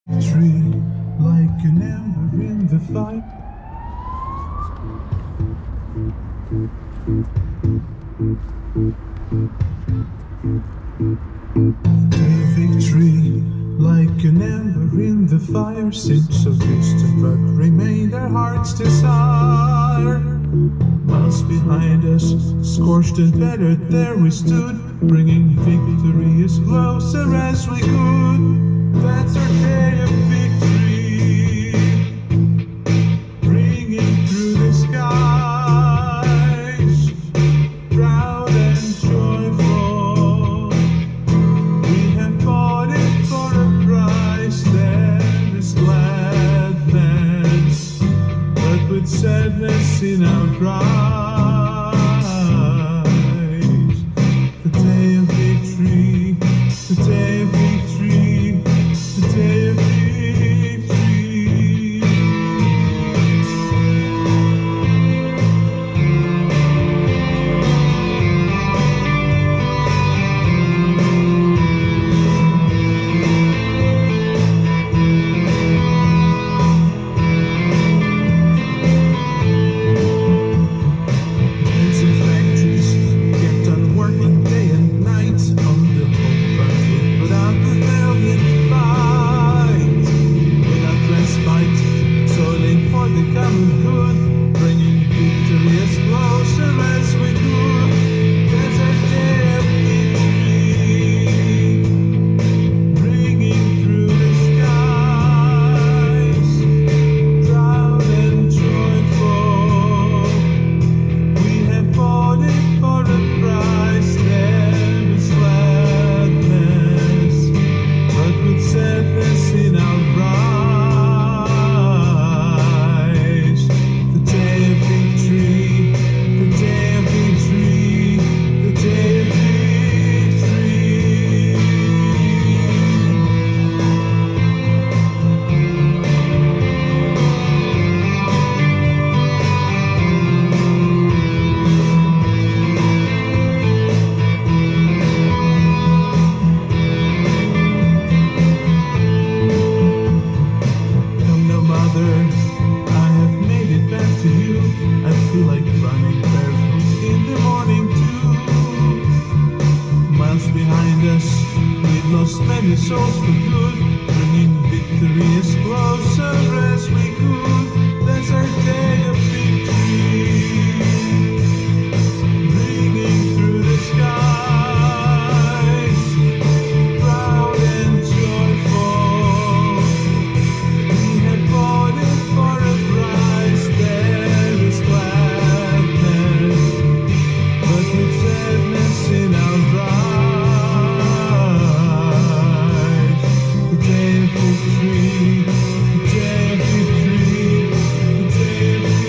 Tree like an ember in the fire. Victory like an ember in the fire seemed so distant but remained our heart's desire. Miles behind us, scorched and battered, there we stood, bringing victory as closer as we could. That's our day of victory, bringing through the skies, proud and joyful. We have fought it for a prize, there is gladness, but with sadness in our cries. The day of victory, the day of victory, the day of victory. Dancing factories kept on working day and night on the hope until put out the valiant fight. Without respite, toiling for the common good, bringing victory as closer as we could. There's a day of victory, bringing through the skies, proud and joyful. We have fought it for a prize, there is gladness, but with sadness in our eyes. The day of victory, the day of victory, the day of victory. Come no mother, I have made it back to you. I feel like running barefoot in the morning too. Miles behind us, we've lost many souls for good, bringing victory as closer as we could. That's our day of victory, bringing through the skies, proud and joyful. We had fought it for a prize, there is gladness, but with sadness in our eyes. The day of victory, the day of victory, the day of victory.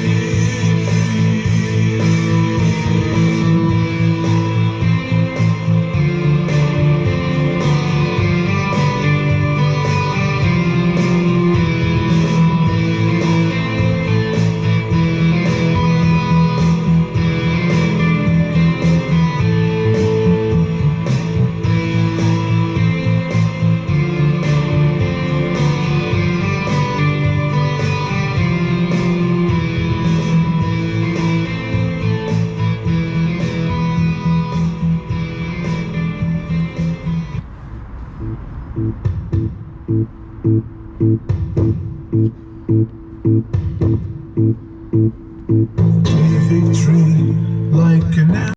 Day of victory.